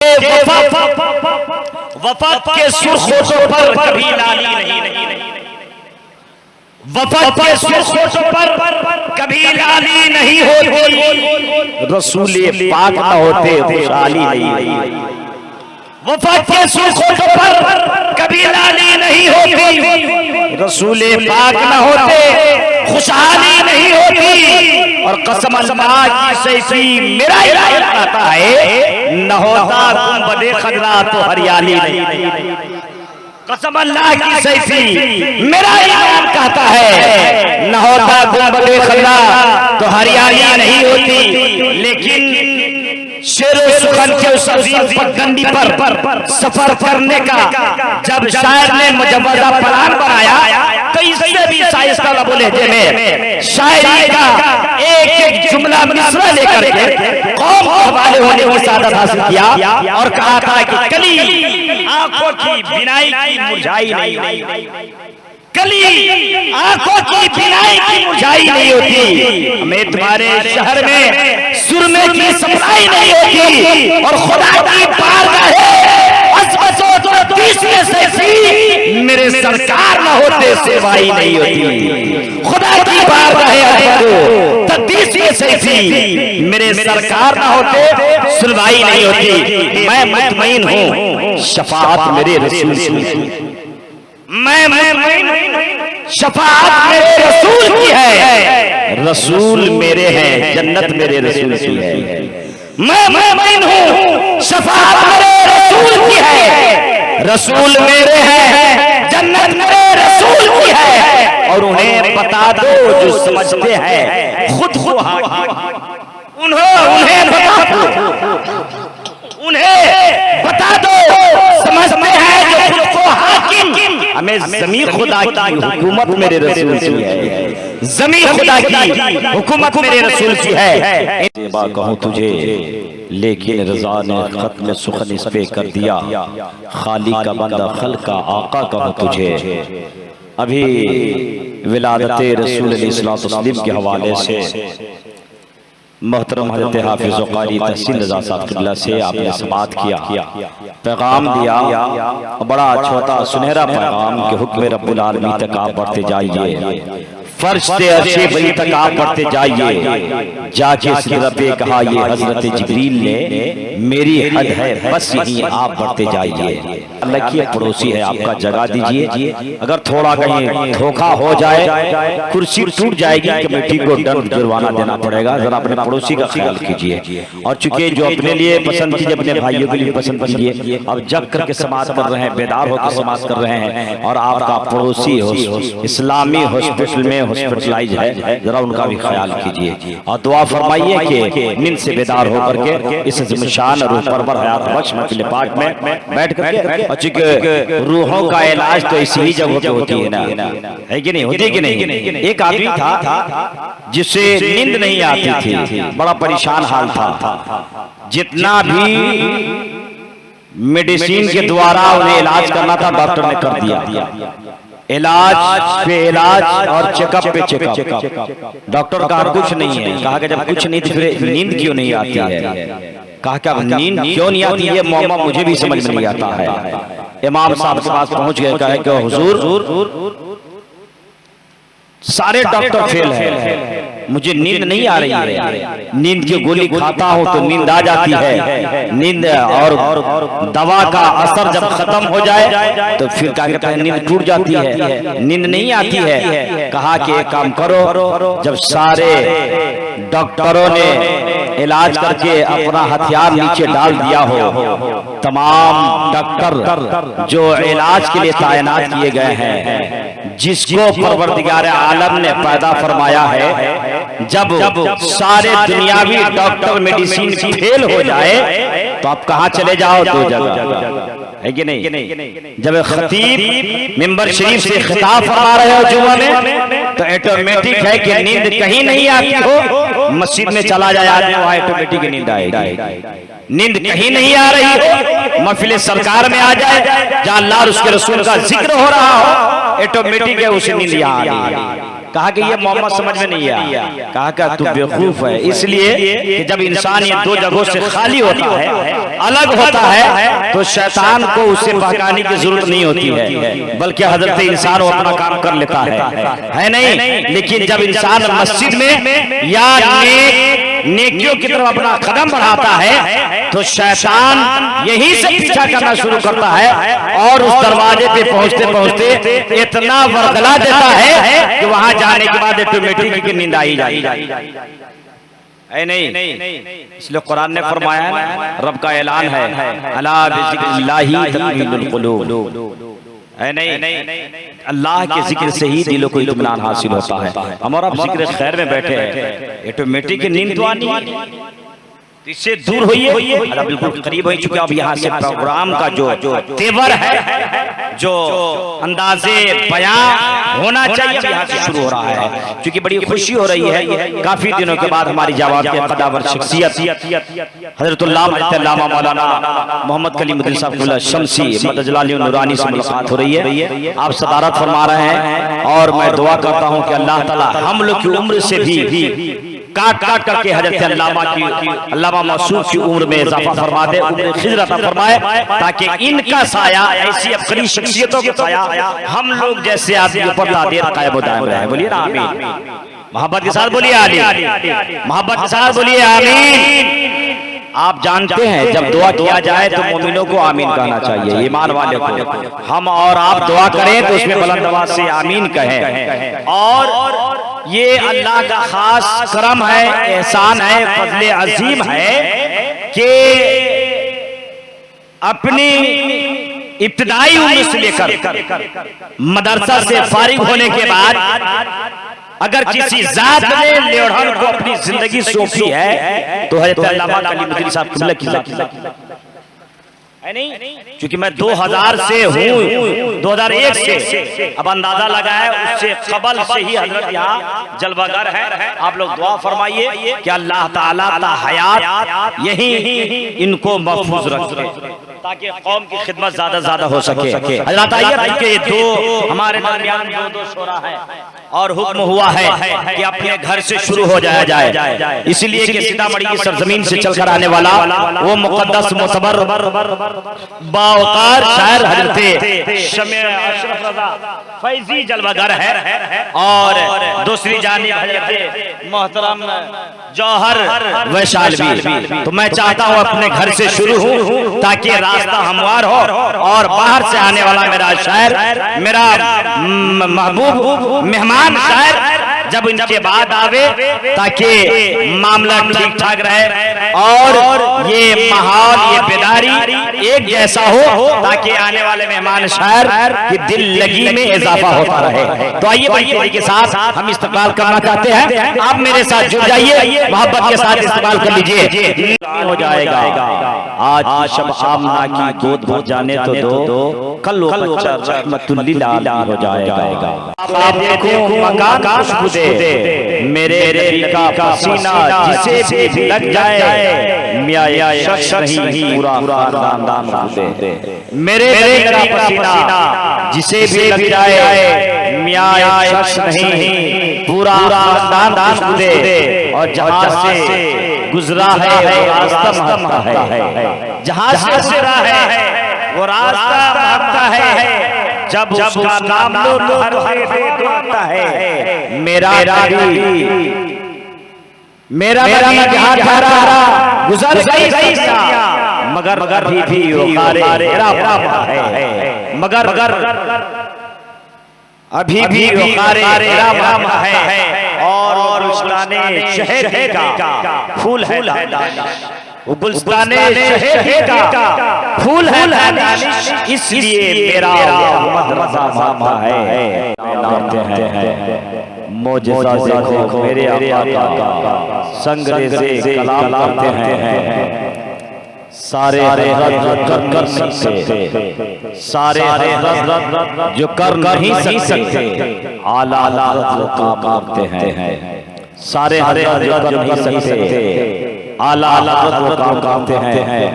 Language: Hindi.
वफात के सुर्ख होठों पर कभी लाली नहीं, वफात के सुर्ख होठों पर कभी लाली नहीं होती, रसूल पाक न होते खुशहाली नहीं। वफात के सुर्ख होठों पर कभी लाली नहीं होती, रसूल पाक न होते खुशहाली नहीं होती। और कसम अल्लाह की सैफी मेरा ईमान कहता है न होता गुंबदे खजरा तो हरियाली नहीं। कसम अल्लाह की सैफी मेरा ईमान कहता है न होता गुंबदे खजरा तो हरियाली नहीं होती। लेकिन शेरो सुखन के उस अजीम पगडंडी पर सफर करने का जब शायर ने मुजव्वजा प्लान बनाया तो इससे भी शाइस्ता लबो लहजे में शायरी का एक एक जुमला मिसरा लेकर के कौम को वाले होने की सादत हासिल किया और कहा था कि कली आंखों की बिनाई की मुरझाई नहीं, कली आंखों की बिनाई की मुरझाई नहीं होती। हमें तुम्हारे शहर में सुरमे की सप्लाई नहीं होती और खुदा की बारगाह है मेरे सरकार न होते सेवाई नहीं होती। खुदा की बारगाह है मेरे सरकार न होते सुनवाई नहीं होती। मैं मुतमईन हूँ शफाअत मेरे रसूल की, मैं शफाअत मेरे रसूल की है, रसूल मेरे हैं जन्नत मेरे रसूल की है। मैं मुतमईन हूँ शफाअत मेरे रसूल की है, रसूल मेरे हैं जन्नत मेरे रसूल की है। और उन्हें बता दो जो समझते हैं खुद को उन्हें बता दो समझते हैं जो खुद को हाकिम। हमें ज़मीन खुदा की हुकूमत मेरे रसूल की है, ज़मीन खुदा की हुकूमत मेरे रसूल की है। कहूँ तुझे लेकिन रज़ा ने खत्म सुखन इस पे कर दिया, खाली का बंदा खल का आका कहूँ तुझे। अभी विलादत रसूल सल्लल्लाहु के हवाले से मोहतरम हज़रत हाफिज़ क़ारी तहसीन रज़ा साहब क़िबला से आपने समाअत किया, पैगाम दिया, बड़ा छोटा सुनहरा पैगाम के हुक्म रब्बुल आलमीन तक आप बढ़ते जाइए, फर्श से अर्शे बरी तक आप बढ़ते जाइए। जाके सिदरत पे कहा ये हजरत जिब्रील ने मेरी हद है बस यहीं आप बढ़ते जाइए। अल्लाह की पड़ोसी है आपका जगह दीजिए, अगर थोड़ा कहीं धोखा हो जाए कुर्सी टूट जाएगी, कमेटी को दंड जुर्माना देना पड़ेगा। जरा अपने पड़ोसी का ख्याल कीजिए और चूंकि जो अपने लिए पसंद कीजिए अपने भाइयों के लिए पसंद कीजिए। अब जग करके समाज कर रहे हैं, बेदार होकर समाज कर रहे हैं और आपका पड़ोसी इस्लामी हॉस्पिटल में हॉस्पिटलाइज है, जरा उनका भी ख्याल कीजिए और दुआ फरमाइए कि नींद से बेदार होकर के इस ज़िमशान रूह परवर हयात बख्श महफिल पाक में बैठ करके, और चूंकि रूहों का इलाज तो इसी जगह पे होती है ना, है कि नहीं, होती कि नहीं। एक आदमी था जिसे नींद नहीं आती थी, बड़ा परेशान हाल था, जितना भी मेडिसिन के द्वारा उन्हें इलाज करना था डॉक्टर ने कर दिया, इलाज पे इलाज और चेकअप पे चेकअप। डॉक्टर कहा कुछ नहीं है, कहा कि जब कुछ नहीं तो फिर नींद क्यों नहीं आती है, कहा क्या नींद क्यों नहीं आती है मौमा मुझे भी समझ में नहीं आता है। इमाम साहब के पास पहुंच गए, कहा कि हुजूर सारे डॉक्टर फेल है, मुझे नींद नहीं आ रही है, नींद की गोली खाता हूँ तो नींद आ जाती है, नींद और दवा का असर जब खत्म हो जाए तो फिर क्या कहते हैं नींद टूट जाती है, नींद नहीं आती है। कहा कि एक काम करो, जब सारे डॉक्टरों ने इलाज करके अपना हथियार नीचे डाल दिया हो, तमाम डॉक्टर जो इलाज के लिए तैनात किए गए हैं, जिसको परवरदिगार आलम ने पैदा फरमाया है, जब सारे दुनियावी डॉक्टर मेडिसिन फेल हो जाए तो आप कहाँ चले जाओ, दो जगह है कि नहीं। जब खतीब मिंबर शरीफ से खिताब फरमा रहे हो जुमा में तो ऑटोमेटिक है कि नींद कहीं नहीं आती हो, मस्जिद में चला जाए आदमी, वहाँ ऑटोमेटिक नींद आएगी। नींद कहीं नहीं आ रही हो, महफिल सरकार में आ जाए जहाँ अल्लाह और उसके रसूल का जिक्र हो रहा हो, ऑटोमेटिक है उसे नींद आ रही है। कहा कि ये मोहम्मद समझ में नहीं आया। कहा कि तू बेवकूफ है, इसलिए कि जब इंसान ये दो जगहों से खाली होता है, अलग होता है, तो शैतान को उससे बहकाने की जरूरत नहीं होती है, बल्कि हजरत इंसान वो अपना काम कर लेता है नहीं। लेकिन जब इंसान मस्जिद में या नेकियों की तरफ अपना कदम बढ़ाता है, तो शैतान यहीं से पीछा करना शुरू करता है और उस दरवाजे पे पहुंचते पहुंचते इतना वरगला देता है कि वहां जाने के बाद ऑटोमेटिक की नींद आई जाएगी। नहीं, इसलिए कुरान ने फरमाया, रब का ऐलान है, अला बिज़िक्रिल्लाहि तत्मइन्नुल क़ुलूब। नहीं, अल्लाह के जिक्र से ही दिलों को इत्मीनान हासिल होता है। हम और आप जिक्र खैर में बैठे हैं, ऑटोमेटिक नींद तो आनी है, इससे दूर होइए, बिल्कुल करीब हो चुके। अब यहाँ से प्रोग्राम का जो तेवर है, जो अंदाजे बयां होना चाहिए, यहाँ से शुरू हो रहा है, क्योंकि बड़ी खुशी हो रही है। काफी दिनों के बाद हमारी जवाब के कदावर शख्सियत हज़रतुल्लाह मौलाना मोहम्मद कलीमुद्दीन साहब शमसी मदद जलाली नूरानी से मुलाकात हो रही है। आप सदारत फरमा रहे हैं और मैं दुआ करता हूँ कि अल्लाह ताला हम लोग की उम्र से भी काट करके हजरत अल्लामा मौसूद की उम्र में इजाफा फरमा दे, उम्र खिजर अता फरमाए, ताकि इनका साया, ऐसी अपनी शख्सियतों का साया हम लोग जैसे आदमियों पर तादेर कायम व दायम रहे। बोलिए ना आमीन। मोहब्बत के साथ बोलिए आमीन। मोहब्बत के साथ बोलिए आमीन। आप जानते हैं जब दुआ किया जाए तो मोमिनों को आमीन कहना चाहिए, ईमान वाले को। हम और आप दुआ करें तो उसमें बुलंद आवाज से आमीन कहें। और ये अल्लाह का खास करम है, एहसान है, फजले अजीम है कि अपनी इब्तिदाई उम्र से लेकर मदरसा से फारिग होने के बाद अगर किसी जात ने लेढ़न को अपनी जिंदगी सौंपी है तो है अल्लामा कलीमुद्दीन साहब किबला की नहीं, क्योंकि मैं 2000 से हूँ, 2001 से, अब अंदाजा लगाया उससे कबल से ही हजरत यहाँ जलवागर है। आप लोग दुआ फरमाइए कि अल्लाह ताला ता हयात यही इनको महफूज रखे, ताकि कौम की खिदमत ज्यादा हो सके। हजरत आइए के दो हमारे दरमियान दो शोरा है और हुक्म हुआ है कि अपने घर से शुरू हो जाया जाए, इसलिए कि सीतामढ़ी की सरजमीन से चलकर आने वाला वो मुकद्दस मोतबर बावकार शायर हजरत शमे अशरफ रज़ा फैजी जलवागर है, और दूसरी जानिब हजरत मोहतरम जौहर वैशाली। तो मैं चाहता हूँ अपने घर से शुरू हूँ ताकि रास्ता हमवार हो, और बाहर से आने वाला मेरा शायर, मेरा महबूब मेहमान शायर जब इनके बाद आवे ताकि मामला ठीक ठाक रहे और ये माहौल, ये बेदारी एक जैसा हो, ताकि आने वाले मेहमान शायर की दिल लगी में इजाफा होता रहे। तो आइए बड़ी के साथ हम इस्तकबाल करना चाहते हैं, आप मेरे साथ जुड़ जाइए, मोहब्बत के साथ इस्तकबाल कर लीजिए। हो जाएगा आज शब आमना की गोद भर जाने तो दो, कल रहमतुल लिल आलमीन हो जाएगा। आप देखो मकान खुशबू दे, मेरे दिल का पसीना जिसे भी लग जाए, मियां शख्स नहीं पूरा खानदान दे। मेरे दिल का पसीना जिसे भी लग जाए, मियां शख्स नहीं पूरा खानदान दे। और जहां से गुजरा है वो रास्ता महकता है, जहां से गुजरा है वो रास्ता महकता है, जब उसका नाम लो तो हर आता है। मेरा जहां जा रहा गुजर गई मगर भी मगर अभी भी है, और गुलस्ताने शहर का फूल है दानिश, वो गुलस्ताने शहर का फूल है दानिश, इसलिए मेरा मोहम्मद रज़ा मामा है। मोजेज़ा देखो मेरे आका का, संगरे से कलाम करते हैं, सारे रद कर सकते, सारे रद जो कर नहीं सकते, आला काम करते हैं, सारे रद जो नहीं सकते, आला काम करते हैं।